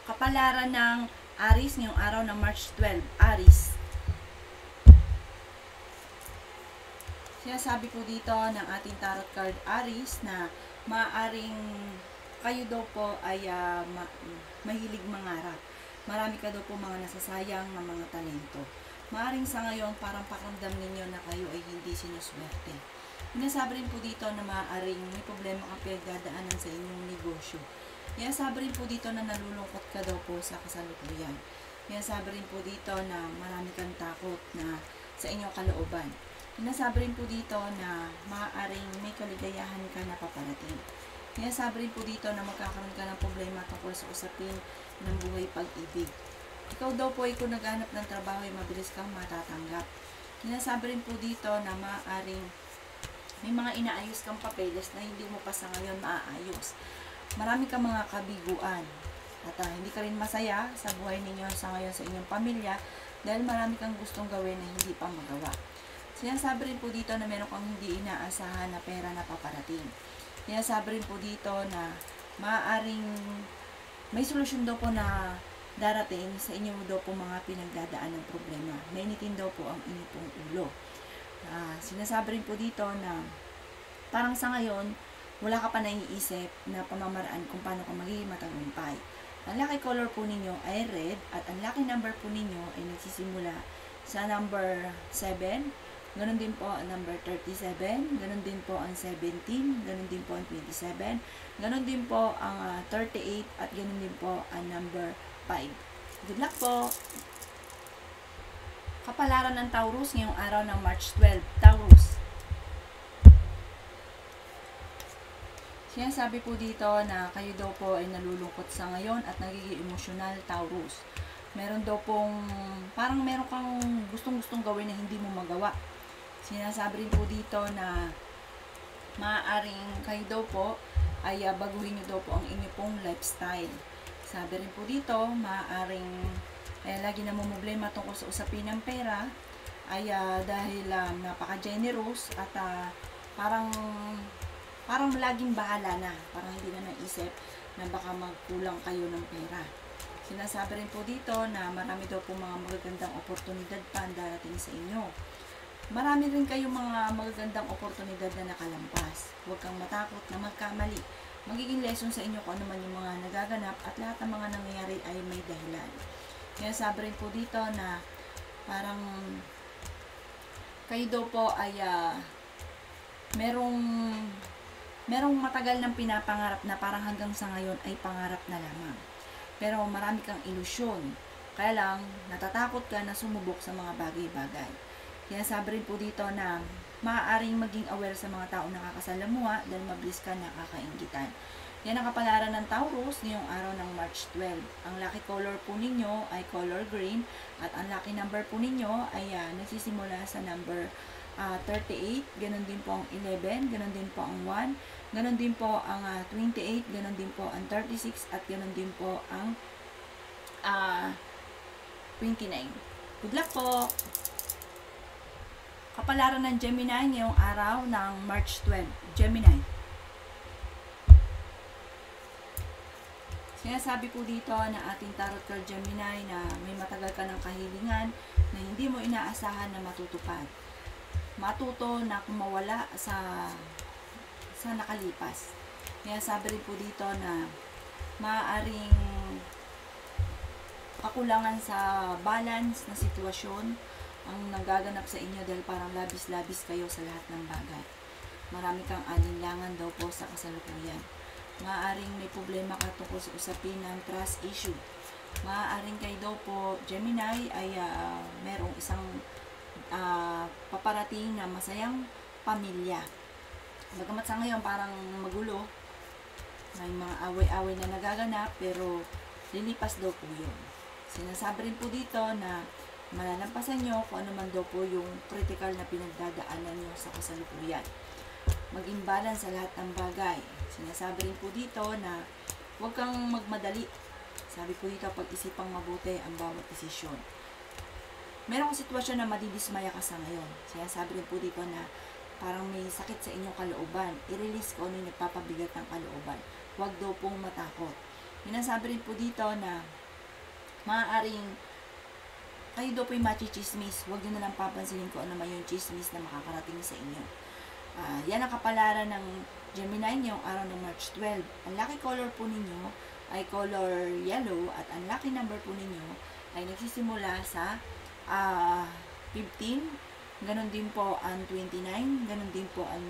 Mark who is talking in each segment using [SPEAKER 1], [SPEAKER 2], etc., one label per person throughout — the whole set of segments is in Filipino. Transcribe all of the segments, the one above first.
[SPEAKER 1] Kapalaran ng Aries ngayong araw ng March 12. Aries. Sinasabi po dito ng ating tarot card Aries na maaaring kayo daw po ay mahilig mangarap. Marami ka daw po mga nasasayang na mga talento. Maaaring sa ngayon parang pakiramdam ninyo na kayo ay hindi sinuswerte. Sinasabi rin po dito na maaaring may problema kang pinagdadaanan sa inyong negosyo. Sinasabi rin po dito na nalulungkot ka daw po sa kasalukuyan. Sinasabi rin po dito na marami kang takot na sa inyong kalooban. Sinasabi rin po dito na maaaring may kaligayahan ka na paparating. Sinasabi rin po dito na magkakaroon ka ng problema tungkol sa usapin ng buhay pag-ibig. Ikaw daw po ay kung naghanap ng trabaho ay mabilis kang matatanggap. Sinasabi rin po dito na maaaring may mga inaayos kang papeles na hindi mo pa sa ngayon maaayos. Marami kang mga kabiguan at hindi ka rin masaya sa buhay ninyo sa ngayon sa inyong pamilya dahil marami kang gustong gawin na hindi pa magawa. Sinasabi rin po dito na meron kang hindi inaasahan na pera na paparating. Sinasabi rin po dito na maaaring may solusyon daw po na darating sa inyo daw po mga pinagdadaan ng problema. Mainitin daw po ang inyong pong ulo. Sinasabi rin po dito na parang sa ngayon, wala ka pa naiisip na pamamaraan kung paano ka magiging matagumpay. Ang lucky color po ninyo ay red at ang lucky number po ninyo ay nagsisimula sa number 7, ganun din po ang number 37, ganun din po ang 17, ganun din po ang 27, ganun din po ang 38 at ganun din po ang number 5. Good luck po! Kapalaran ng Taurus ngayong araw ng March 12. Taurus. Sinasabi po dito na kayo daw po ay nalulungkot sa ngayon at nagiging emosyonal, Taurus. Meron daw pong, parang meron kang gustong-gustong gawin na hindi mo magawa. Sinasabi rin po dito na maaaring kayo daw po ay baguhin nyo daw po ang inyong pong lifestyle. Sabi rin po dito, maaaring lagi na problema tungkol sa usapin ng pera ay dahil napaka-generous at parang laging bahala na, parang hindi na naisip na baka magkulang kayo ng pera. Sinasabi rin po dito na marami daw po mga magagandang oportunidad pa ang darating sa inyo. Marami rin kayong mga magagandang oportunidad na nakalampas. Huwag kang matakot na magkamali. Magiging lesson sa inyo kung ano man yung mga nagaganap at lahat ng mga nangyayari ay may dahilan. Sinasabi rin po dito na parang kayo daw po ay merong matagal ng pinapangarap na parang hanggang sa ngayon ay pangarap na lamang. Pero marami kang ilusyon. Kaya lang, natatakot ka na sumubok sa mga bagay-bagay. Kaya sabi rin po dito na maaaring maging aware sa mga taong nakakasalamuha dahil mabilis ka nakakainggitan. Yan ang kapalaran ng Taurus ngayong araw ng March 12. Ang lucky color po ninyo ay color green at ang lucky number po ninyo ay nagsisimula sa number 38, ganun din po ang 11, ganun din po ang 1, ganun din po ang 28, ganun din po ang 36, at ganun din po ang 29. Good luck po! Kapalaran ng Gemini ngayong araw ng March 12. Gemini. Sinasabi po dito na ating tarot card Gemini na may matagal ka ng kahilingan na hindi mo inaasahan na matutupad. Matuto na kumawala sa nakalipas. Kaya sabi rin po dito na maaaring kakulangan sa balance na sitwasyon ang nagaganap sa inyo dahil parang labis-labis kayo sa lahat ng bagay. Marami kang alinlangan daw po sa kasalukuyan. Maaaring may problema ka tungkol sa usapin ng trust issue. Maaaring kayo daw po, Gemini, ay merong isang paparating na masayang pamilya. Bagamat sa ngayon parang magulo, may mga away-away na nagaganap, pero lilipas daw po yun. Sinasabi rin po dito na malalampasan nyo kung ano man daw po yung critical na pinagdadaanan nyo sa kasalukuyan. Maging balance sa lahat ng bagay. Sinasabi rin po dito na huwag kang magmadali. Sabi po dito, pag-isipang mabuti ang bawat desisyon. Meron kang sitwasyon na madidismaya ka sa ngayon. Sinasabi rin po dito na parang may sakit sa inyong kalooban. I-release ko ano yung nagpapabigat ng kalooban. Huwag daw pong matakot. Sinasabi rin po dito na maaaring kayo daw po yung machichismis. Huwag nyo na lang papansinin kung ano man yung chismis na makakarating sa inyo. Yan ang kapalaran ng Gemini ngayong araw ng March 12. Ang lucky color po ninyo ay color yellow at ang lucky number po ninyo ay nagsisimula sa 15, ganun din po ang 29, ganun din po ang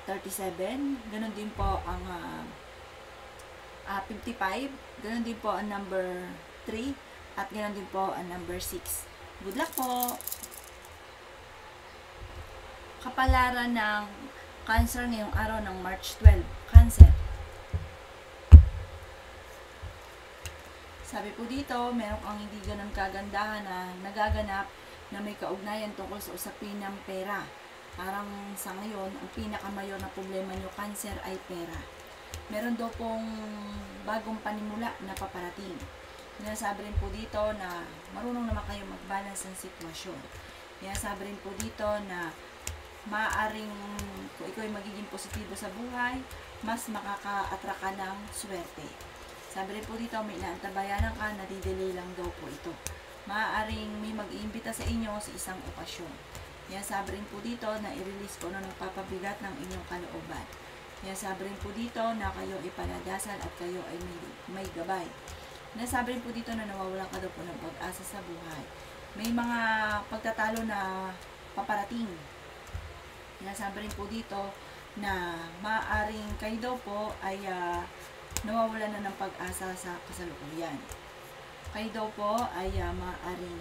[SPEAKER 1] 37, ganun din po ang 55, ganun din po ang number 3, at ganun din po ang number 6. Good luck po! Kapalaran ng Cancer ngayong araw ng March 12. Cancer. Sabi po dito, meron kang hindi ganun kagandahan na nagaganap na may kaugnayan tungkol sa usapin ng pera. Parang sa ngayon, ang pinakamayor na problema nyo, Cancer, ay pera. Meron daw pong bagong panimula na paparating. Sinasabi rin po dito na marunong naman kayo mag-balance ng sitwasyon. Sinasabi rin po dito na maaaring kung ikaw ay magiging positibo sa buhay, mas makaka-attract ka ng swerte. Sabi rin po dito, may inaantabayanan ka, nadidelay lang daw po ito. Maaaring may mag-iimbita sa inyo sa isang okasyon. Sabi rin po dito na i-release ko na nagpapabigat ng inyong kalooban. Sabi rin po dito na kayo ay paladasal at kayo ay may gabay. Sabi rin po dito na nawawalan ka daw po ng pag-asa sa buhay. May mga pagtatalo na paparating. Sabi rin po dito na maaaring kayo daw po ay nawawalan na ng pag-asa sa kasalukuyan. Kayo daw po ay maaaring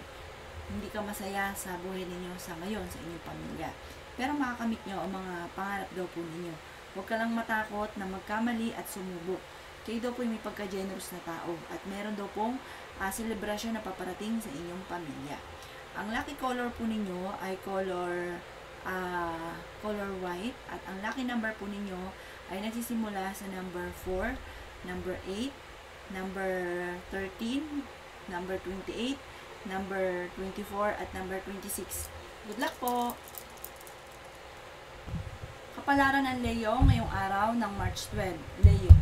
[SPEAKER 1] hindi ka masaya sa buhay ninyo sa ngayon, sa inyong pamilya. Pero makakamit nyo ang mga pangarap daw po ninyo. Huwag ka lang matakot na magkamali at sumubok. Kayo daw po may pagka-generous na tao at meron daw pong selebrasyon na paparating sa inyong pamilya. Ang lucky color po ninyo ay color white at ang lucky number po ninyo ay nagsisimula sa number 4, number 8, number 13, number 28, number 24 at number 26. Good luck po! Kapalaran ng Leo ngayong araw ng March 12. Leo.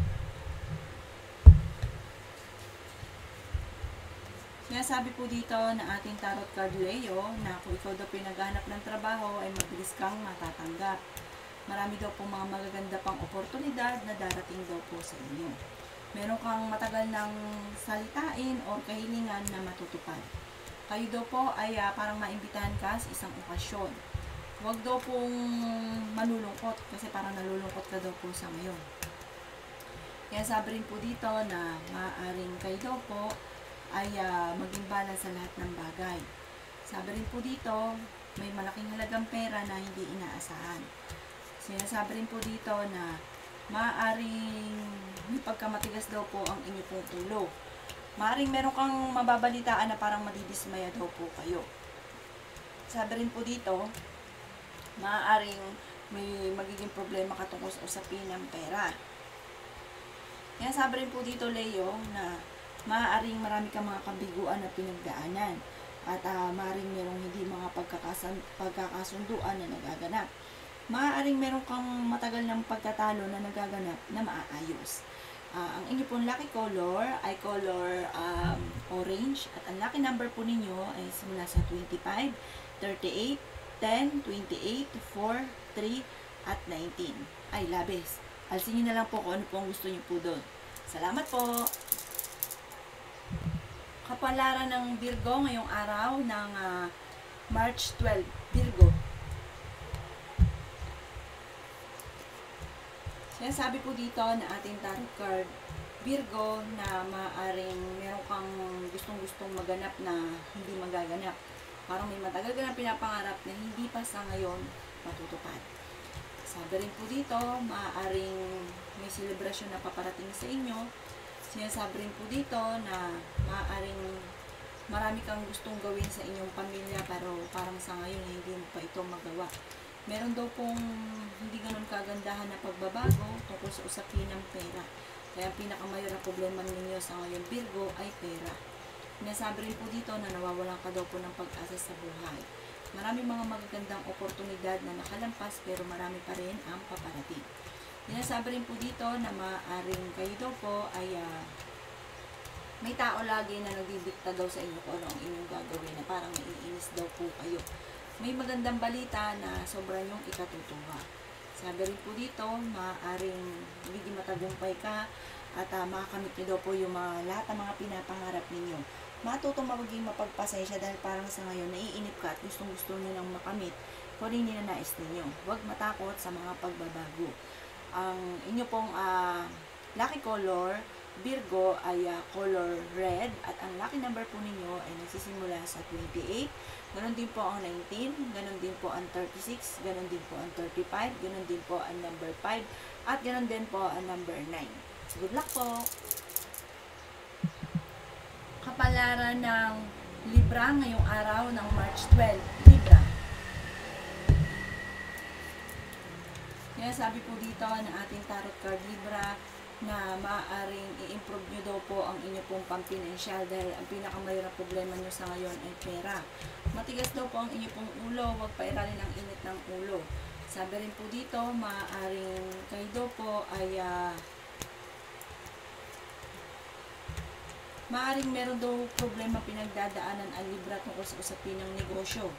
[SPEAKER 1] Sabi po dito na ating tarot card Leo na kung ikaw daw pinaghanap ng trabaho ay mabilis kang matatanggap. Marami daw po mga magaganda pang oportunidad na darating daw po sa inyo. Meron kang matagal ng salitain o kahilingan na matutupad. Kayo daw po ay parang maimbitahan ka sa isang okasyon. Huwag daw pong malulungkot kasi parang nalulungkot ka daw po sa ngayon. Sabi rin po dito na maaaring kayo daw po ay maging balance sa lahat ng bagay. Sabi rin po dito, may malaking halagang pera na hindi inaasahan. Sinasabi rin po dito na maaaring may pagkamatigas daw po ang inyong pong ulo. Maaaring meron kang mababalitaan na parang madidismaya daw po kayo. Sabi rin po dito, maaaring may magiging problema ka tungkol sa usapin ng pera. Sabi rin po dito, Leo, na maaaring marami kang mga kabiguan na pinagdaanan at maaaring merong hindi mga pagkakasunduan na nagaganap. Maaaring meron kang matagal ng pagtatalo na nagaganap na maaayos. Ang inyo pong lucky color ay color orange at ang lucky number po ninyo ay simula sa 25, 38, 10, 28, 4, 3, at 19. Ay, labis. Alsin nyo na lang po kung ano pong gusto nyo po doon. Salamat po! Kapalaran ng Virgo ngayong araw ng March 12. Virgo. Sinasabi po dito na ating tarot card Virgo na maaaring meron kang gustong-gustong maganap na hindi magaganap. Parang may matagal ka na pinapangarap na hindi pa sa ngayon matutupad. Sabi rin po dito, maaaring may selebrasyon na paparating sa inyo. Sinasabi rin po dito na maaaring marami kang gustong gawin sa inyong pamilya pero parang sa ngayon hindi mo pa ito magawa. Meron daw pong hindi ganun kagandahan na pagbabago tungkol sa usapin ng pera. Kaya pinakamayor na problema ninyo sa ngayon Virgo ay pera. Sinasabi rin po dito na nawawalan ka daw po ng pag-asa sa buhay. Maraming mga magagandang oportunidad na nakalampas pero marami pa rin ang paparating. Sinasabi rin po dito na maaaring kayo daw po ay may tao lagi na nagdidikta daw sa inyo kung ano ang inyong gagawin, na parang naiinis daw po kayo. May magandang balita na sobrang yung ikatutuwa. Sabi rin po dito, maaaring hindi matagumpay ka at makakamit nyo daw po yung lahat ng mga pinapangarap ninyo. Matutong maging mapagpasensya dahil parang sa ngayon naiinip ka at gustong-gusto nyo nang makamit kung rin ninanais ninyo. Huwag matakot sa mga pagbabago. Ang inyo pong lucky color, Virgo, ay color red, at ang lucky number po ninyo ay nagsisimula sa 28, ganon din po ang 19, ganon din po ang 36, ganon din po ang 35, ganon din po ang number 5, at ganon din po ang number 9. Good luck po! Kapalaran ng Libra ngayong araw ng March 12, Libra. Kaya sabi po dito ng ating tarot card Libra na maaaring i-improve nyo daw po ang inyo pong pampinansyal dahil ang pinakamayroong problema nyo sa ngayon ay pera. Matigas daw po ang inyo pong ulo, huwag pairalin ang init ng ulo. Sabi rin po dito, maaaring kayo daw po ay maaaring meron daw problema pinagdadaanan ang Libra tungkol sa usapin ng negosyo.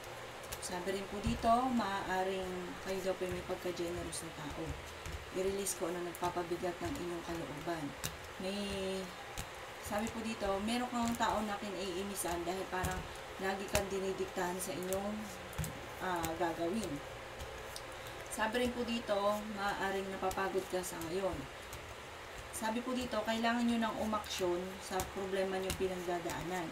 [SPEAKER 1] Sabi rin po dito, maaaring kayo daw po may pagka-generous na tao. I-release ko na nagpapabigat ng inyong kalooban. Sabi po dito, meron kang tao na kinaiinisan dahil parang lagi kang dinidiktahan sa inyong gagawin. Sabi rin po dito, maaaring napapagod ka sa ngayon. Sabi po dito, kailangan nyo ng umaksyon sa problema nyo pinagdadaanan.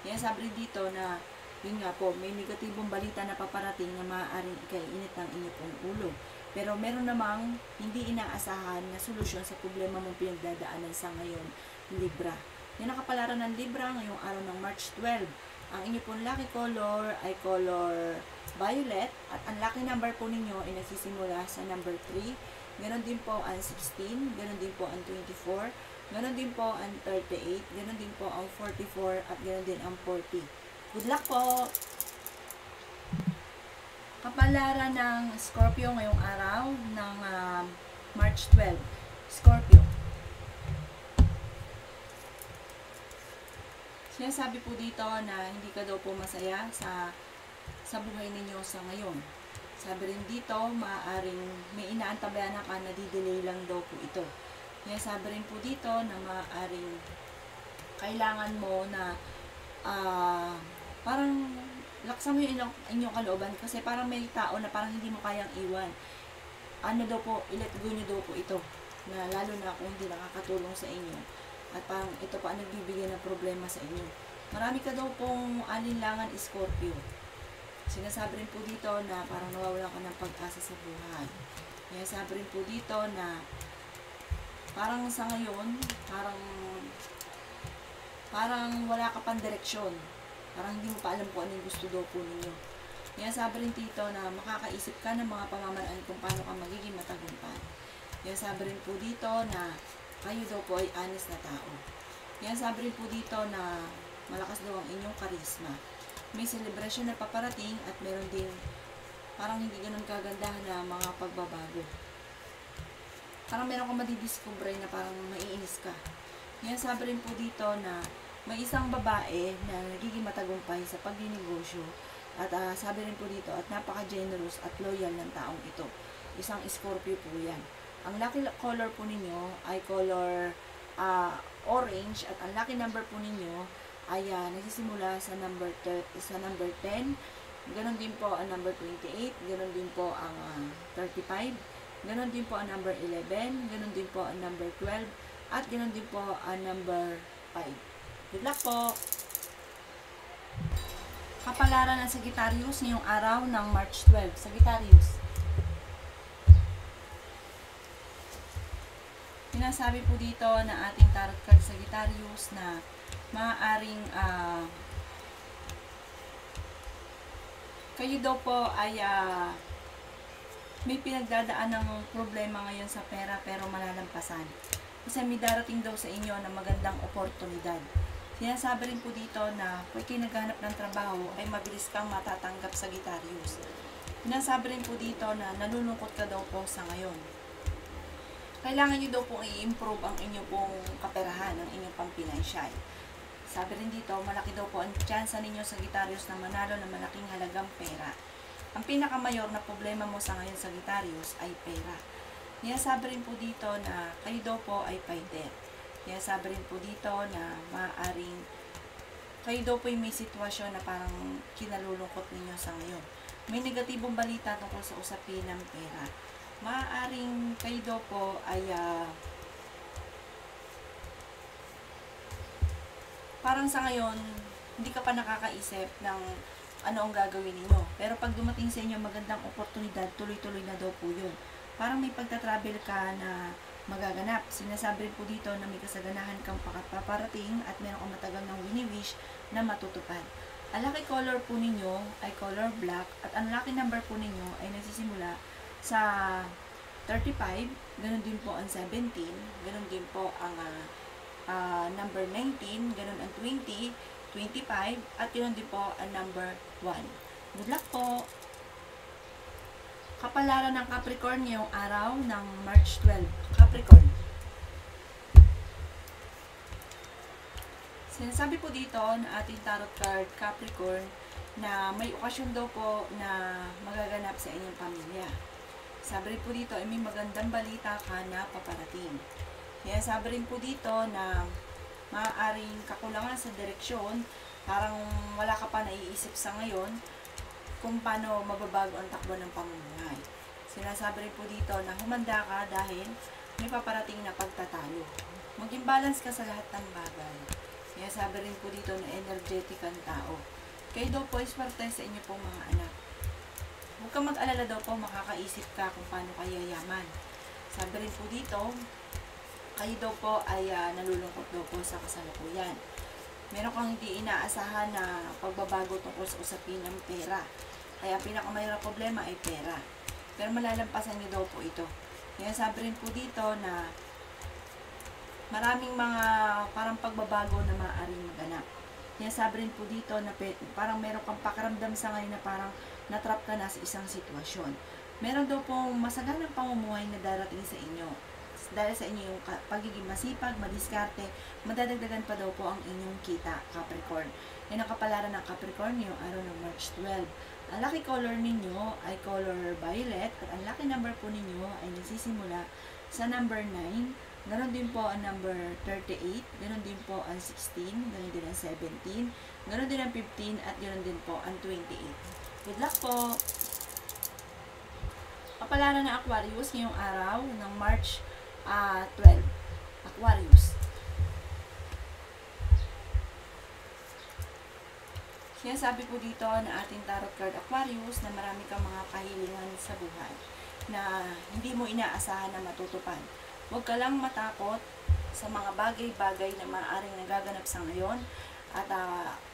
[SPEAKER 1] Kaya sabi rin dito na, yun nga po, may negatibong balita na paparating na maaaring ikainit ng inyong pong ulo. Pero meron namang hindi inaasahan na solusyon sa problema mong pinagdadaanan sa ngayon, Libra. Yan ang kapalaran ng Libra ngayong araw ng March 12. Ang inyong pong lucky color ay color violet at ang lucky number po ninyo ay nagsisimula sa number 3. Ganon din po ang 16, ganon din po ang 24, ganon din po ang 38, ganon din po ang 44 at ganon din ang 40. Good luck po! Kapalaran ng Scorpio ngayong araw ng March 12. Scorpio. Sinasabi po dito na hindi ka daw po masaya sa buhay ninyo sa ngayon. Sabi rin dito, maaaring may inaantabayan ka na di-delay lang daw po ito. Kaya sabi rin po dito na maaaring kailangan mo na parang laksan mo yung inyong kalooban kasi parang may tao na parang hindi mo kayang iwan. Ano daw po, i-let go nyo daw po ito. Na lalo na kung hindi nakakatulong sa inyo. At parang ito pa ang nagbibigay ng problema sa inyo. Marami ka daw pong alinlangan, Scorpio. Sinasabi rin po dito na parang nawawalan ka ng pag-asa sa buhay. Kaya sabi rin po dito na parang sa ngayon, parang wala ka pang direksyon. Parang hindi mo pa alam kung ano yung gusto daw po ninyo. Kaya sabi rin dito na makakaisip ka ng mga pamamaraan kung paano ka magiging matagumpay. Kaya sabi rin po dito na kayo daw po ay honest na tao. Kaya sabi rin po dito na malakas daw ang inyong karisma. May celebration na paparating at meron din parang hindi ganun kagandahan na mga pagbabago. Parang meron kang madidiscover na parang maiinis ka. Kaya sabi rin po dito na may isang babae na nagiging matagumpay sa pagninegosyo at sabi rin po dito at napaka-generous at loyal ng taong ito. Isang Scorpio po yan. Ang lucky color po ninyo ay color orange at ang lucky number po ninyo ay nagsisimula sa number 10. Ganon din po ang number 28, ganon din po ang 35, ganon din po ang number 11, ganon din po ang number 12 at ganon din po ang number 5. Good luck po! Kapalaran ng Sagittarius ngayong araw ng March 12. Sagittarius. Sinasabi po dito na ating tarot card Sagittarius na maaaring kayo daw po ay may pinagdadaan ng problema ngayon sa pera pero malalampasan. Kasi may darating daw sa inyo na magandang oportunidad. Sinasabi rin po dito na kung kayo naghanap ng trabaho ay mabilis kang matatanggap sa Sagittarius. Sinasabi rin po dito na nalulungkot ka daw po sa ngayon. kailangan nyo daw pong i-improve ang inyong pong kaperahan, ang inyong pang pinansyal. Sabi rin dito, malaki daw po ang tsansa ninyo Sagittarius na manalo ng malaking halagang pera. Ang pinakamayor na problema mo sa ngayon Sagittarius ay pera. Kaya sabi rin po dito na kayo daw po ay fighter. Kaya sabi rin po dito na maaaring kayo daw po ay may sitwasyon na parang kinalulungkot ninyo sa ngayon. May negatibong balita tungkol sa usapin ng pera. Maaaring kayo daw po ay parang sa ngayon, hindi ka pa nakakaisip ng ano ang gagawin ninyo. Pero pag dumating sa inyo magandang oportunidad, tuloy-tuloy na daw po yun. Parang may pagta-travel ka na magaganap. Sinasabi rin po dito na may kasaganahan kang paparating at meron kang matagal ng wini-wish na matutupad. Ang lucky color po ninyo ay color black at ang lucky number po ninyo ay nagsisimula sa 35, ganun din po ang 17, ganun din po ang number 19, ganun ang 20, 25, at yun din po ang number 1. Good luck po! Kapalaran ng Capricorn ngayong araw ng March 12. Capricorn. Sinasabi po dito na ating tarot card, Capricorn, na may okasyon daw po na magaganap sa inyong pamilya. Sabi rin po dito ay may magandang balita ka na paparating. Kaya sabi rin po dito na maaaring kakulangan sa direksyon, parang wala ka pa naiisip sa ngayon kung paano mababago ang takbo ng pamumuhay. Sinasabi rin po dito na humanda ka dahil may paparating na pagtatalo. Maging balance ka sa lahat ng bagay. Kaya sabi rin po dito na energetic ang tao. Kayo daw po ay swerte sa inyo pong mga anak. Huwag kang mag-alala daw po, makakaisip ka kung paano kaya yaman. Sabi rin po dito, kayo daw po ay nalulungkot daw po sa kasalukuyan. Meron kang hindi inaasahan na pagbabago tungkol sa usapin ng pera. Kaya pinakamayroong problema ay pera. Pero malalampasan niyo daw po ito. Kaya sabi rin po dito na maraming mga parang pagbabago na maaaring maganap. Kaya sabi rin po dito na parang meron kang pakiramdam sa ngayon na parang natrap ka na sa isang sitwasyon. Meron daw pong masaganang pamumuhay na darating sa inyo. Dahil sa inyong pagiging masipag, madiskarte, madadagdagan pa daw po ang inyong kita, Capricorn. Yan ang kapalaran ng Capricorn ngayong araw ng March 12. Ang lucky color ninyo ay color violet at ang lucky number po ninyo ay nagsisimula sa number 9. Ganon din po ang number 38, ganon din po ang 16, ganon din ang 17, ganon din ang 15 at ganon din po ang 28. Good luck po! Kapalaran ng Aquarius ngayong araw ng March 12. Aquarius. Sinasabi po dito na ating tarot card Aquarius na marami kang mga kahilingan sa buhay na hindi mo inaasahan na matutupad. Huwag ka lang matakot sa mga bagay-bagay na maaaring nagaganap sa ngayon at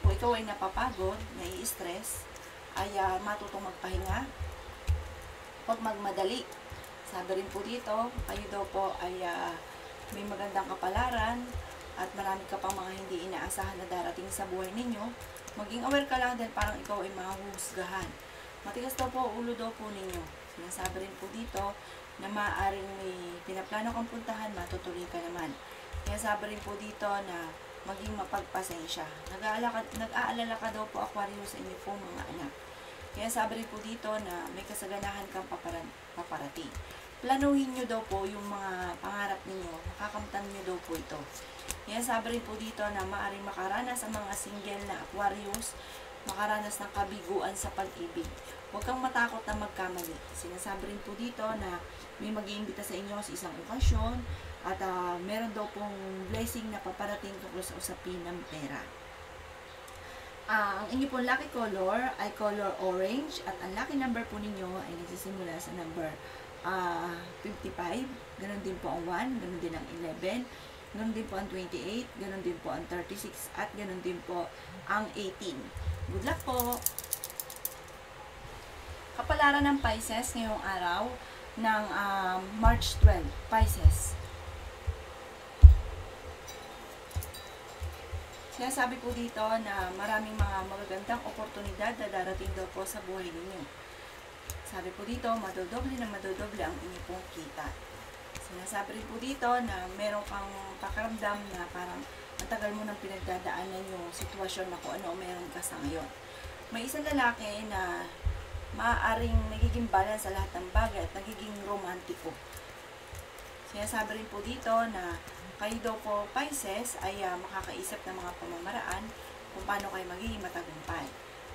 [SPEAKER 1] kung ikaw ay napapagod, nai-stress, ay matutong magpahinga, huwag magmadali. Sabi rin po dito, kayo daw po ay may magandang kapalaran at marami ka pang mga hindi inaasahan na darating sa buhay ninyo. Maging aware ka lang dahil parang ikaw ay mahuhusgahan. Matigas daw po ulo daw po ninyo. Sinasabi rin po dito na maaaring may pinaplano kang puntahan, matutuloy ka naman. Kaya sabi rin po dito na maging mapagpasensya. Nag-aalala ka daw po Aquarius sa inyo po mga anak. Kaya sabi rin po dito na may kasaganahan kang paparating. Planuhin nyo daw po yung mga pangarap ninyo, makakamtan nyo daw po ito. Kaya sabi rin po dito na maaaring makaranas ang mga single na Aquarius, makaranas ng kabiguan sa pag-ibig. Huwag kang matakot na magkamali. Sinasabi rin po dito na may mag-iimbita sa inyo sa isang okasyon at meron daw pong blessing na paparating tungkol sa usapin ng pera. Ang inyo pong lucky color ay color orange at ang lucky number po ninyo ay nagsisimula sa number 55, ganun din po ang 1, ganun din ang 11, ganun din po ang 28, ganun din po ang 36, at ganun din po ang 18. Good luck po! Kapalaran ng Pisces ngayong araw ng March 12, Pisces. Sinasabi po dito na maraming mga magagandang oportunidad na darating daw po sa buhay ninyo. Sabi po dito, madodoble na madodoble ang inyong pong kita. Sinasabi rin po dito na meron kang pakaramdam na parang matagal mo nang pinagdadaanan yung sitwasyon na kung ano meron ka sa ngayon. May isang lalaki na maaaring nagiging balance sa lahat ng bagay at nagiging romantiko. Sinasabi rin po dito na kayo daw po, Pisces, ay makakaisip ng mga pamamaraan kung paano kayo magiging matagumpay.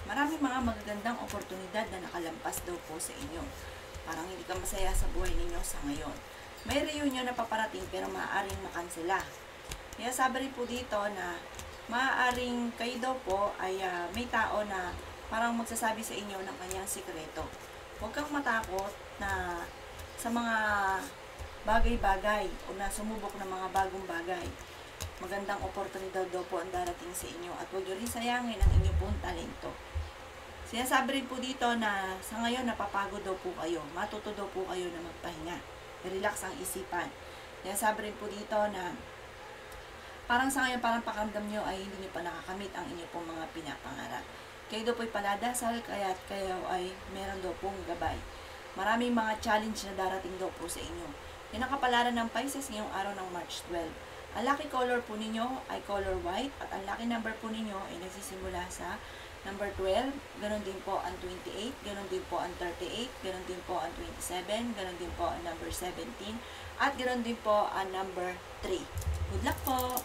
[SPEAKER 1] Maraming mga magagandang oportunidad na nakalampas daw po sa inyo. Parang hindi ka masaya sa buhay ninyo sa ngayon. May reunion na paparating pero maaaring makansela. Kaya sabi rin po dito na maaaring kayo daw po ay may tao na parang magsasabi sa inyo ng kanyang sikreto. Huwag kang matakot na sa mga bagay-bagay o na sumubok ng mga bagong bagay. Magandang oportunidad daw po ang darating sa inyo at huwag nyo rin sayangin ang inyong pong talento. Sinasabi rin po dito na sa ngayon napapagod daw po kayo. Matuto daw po kayo na magpahinga. Relax ang isipan. Sinasabi rin po dito na parang sa ngayon, parang pakiramdam nyo ay hindi nyo pa nakakamit ang inyong pong mga pinapangarap. Kayo daw po ay paladasal, kaya kayo ay meron daw pong gabay. Maraming mga challenge na darating daw po sa inyo. Yung nakapalaran ng Pisces ngayong araw ng March 12. Ang lucky color po ninyo ay color white at ang lucky number po ninyo ay nagsisimula sa number 12, ganoon din po ang 28, ganoon din po ang 38, ganoon din po ang 27, ganoon din po ang number 17, at ganoon din po ang number 3. Good luck po!